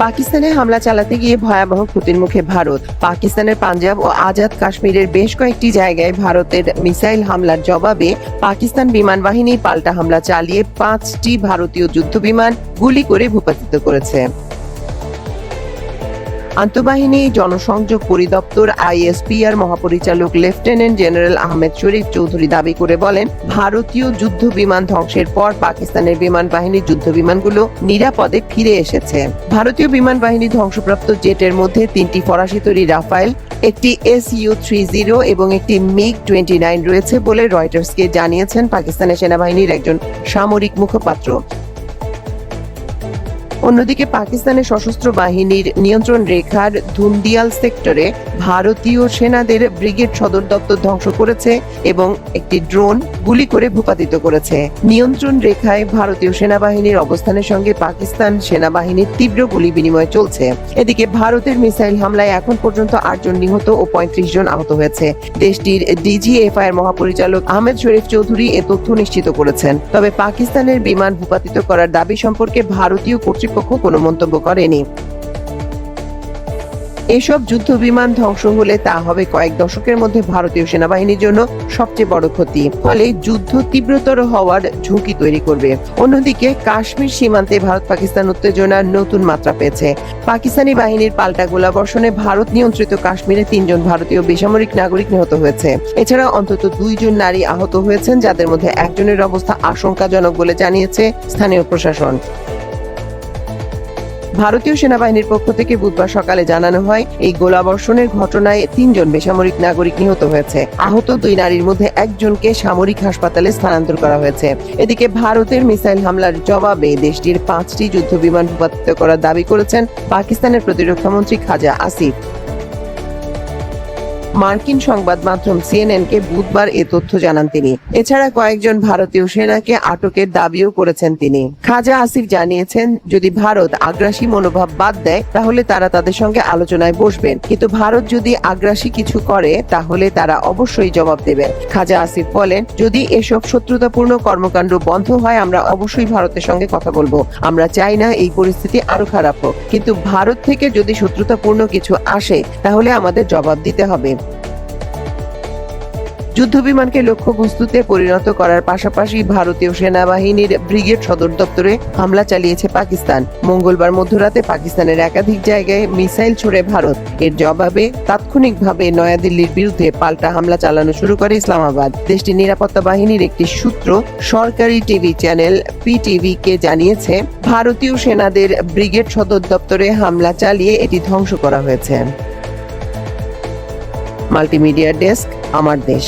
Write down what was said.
পাকিস্তানে হামলা চালাতে গিয়ে ভয়াবহ ক্ষতির মুখে ভারত। পাকিস্তানের পাঞ্জাব ও আজাদ কাশ্মীরের বেশ কয়েকটি জায়গায় ভারতের মিসাইল হামলার জবাবে পাকিস্তান বিমান বাহিনী পাল্টা হামলা চালিয়ে 5টি ভারতীয় যুদ্ধবিমান গুলি করে ভূপাতিত করেছে। আন্তঃবাহিনী জনসংযোগ পরিদপ্তর ISPR মহাপরিচালক লেফটেন্যান্ট জেনারেল আহমেদ শরীফ চৌধুরী দাবি করে বলেন, ভারতীয় যুদ্ধ বিমান ধ্বংসের পর পাকিস্তানের বিমান বাহিনীর যুদ্ধ বিমানগুলো নিরাপদে ফিরে এসেছে। ভারতীয় বিমান বাহিনী ধ্বংসপ্রাপ্ত জেটের মধ্যে 3টি ফরাসি তৈরি রাফায়েল, একটি Su-30 এবং একটি MiG-29 রয়েছে বলে রয়টার্সকে জানিয়েছেন পাকিস্তানের সেনাবাহিনীর একজন সামরিক মুখপাত্র। অন্যদিকে পাকিস্তানের সশস্ত্র বাহিনীর নিয়ন্ত্রণ রেখার ধুন্দিয়াল সেক্টরে ভারতীয় সেনাদের ব্রিগেড সদর দপ্তর ধ্বংস করেছে এবং একটি ড্রোন গুলি করে ভূপাতিত করেছে। নিয়ন্ত্রণ রেখায় ভারতীয় সেনাবাহিনীর অবস্থানের সঙ্গে পাকিস্তান সেনাবাহিনীর তীব্র গুলি বিনিময় চলছে। এদিকে ভারতের মিসাইল হামলায় এখন পর্যন্ত 8 জন নিহত ও 35 জন আহত হয়েছে। দেশটির DGFI মহাপরিচালক আহমেদ শরীফ চৌধুরী এ তথ্য নিশ্চিত করেছেন। তবে পাকিস্তানের বিমান ভূপাতিত করার দাবি সম্পর্কে ভারতীয় কর্তৃপক্ষ কোনো মন্তব্য করেনি। এসব যুদ্ধ বিমান ধ্বংস হলে তা হবে কয়েক দশকের মধ্যে ভারতীয় সেনাবাহিনীর জন্য সবচেয়ে বড় ক্ষতি, ফলে যুদ্ধ তীব্রতর হওয়ার ঝুঁকি তৈরি করবে। অন্যদিকে কাশ্মীর সীমান্তে ভারত পাকিস্তান উত্তেজনার নতুন মাত্রা পেয়েছে। পাকিস্তানি বাহিনীর পাল্টা গোলাবর্ষণে ভারত নিয়ন্ত্রিত কাশ্মীরে 3 জন ভারতীয় বেসামরিক নাগরিক নিহত হয়েছে। এছাড়া অন্তত 2 জন নারী আহত হয়েছেন, যাদের মধ্যে একজনের অবস্থা আশঙ্কাজনক বলে জানিয়েছে স্থানীয় প্রশাসন। ভারতীয় সেনাবাহিনীর পক্ষ থেকে বুধবার সকালে জানানো হয়, এই গোলাবর্ষণের ঘটনায় 3 জন বেসামরিক নাগরিক নিহত হয়েছে। আহত 2 নারীর মধ্যে একজনকে সামরিক হাসপাতালে স্থানান্তর করা হয়েছে। এদিকে ভারতের মিসাইল হামলার জবাবে দেশটির 5টি যুদ্ধ বিমান ভূপাতিত করার দাবি করেছেন পাকিস্তানের প্রতিরক্ষা মন্ত্রী খাজা আসিফ। মার্কিন সংবাদ মাধ্যম CNN-কে বুধবার এ তথ্য জানান তিনি। এছাড়া কয়েকজন ভারতীয় সেনাকে আটকের দাবিও করেছেন তিনি। খাজা আসিফ জানিয়েছেন, যদি ভারত আগ্রাসী মনোভাব বাদ দেয় তাহলে তারা তাদের সঙ্গে আলোচনায় বসবেন, কিন্তু ভারত যদি আগ্রাসী কিছু করে তাহলে তারা অবশ্যই জবাব দেবে। খাজা আসিফ বলেন, যদি এসব শত্রুতাপূর্ণ কর্মকাণ্ড বন্ধ হয় আমরা অবশ্যই ভারতের সঙ্গে কথা বলবো। আমরা চাই না এই পরিস্থিতি আরো খারাপ হোক, কিন্তু ভারত থেকে যদি শত্রুতাপূর্ণ কিছু আসে তাহলে আমাদের জবাব দিতে হবে। যুদ্ধবিমানকে লক্ষ্যবস্তুতে পরিণত করার পাশাপাশি ভারতীয় সেনাবাহিনীর ব্রিগেড সদর দপ্তরে হামলা চালিয়েছে পাকিস্তান। মঙ্গলবার মধ্যরাতে পাকিস্তানের একাধিক জায়গায় মিসাইল ছুড়ে ভারত। এর জবাবে তাৎক্ষণিকভাবে নয়াদিল্লির বিরুদ্ধে পাল্টা হামলা চালানো শুরু করে ইসলামাবাদ। দেশটির নিরাপত্তা বাহিনীর একটি সূত্র সরকারি টিভি চ্যানেল PTV-কে জানিয়েছে, ভারতীয় সেনাদের ব্রিগেড সদর দপ্তরে হামলা চালিয়ে এটি ধ্বংস করা হয়েছে। মাল্টিমিডিয়া ডেস্ক, আমার দেশ।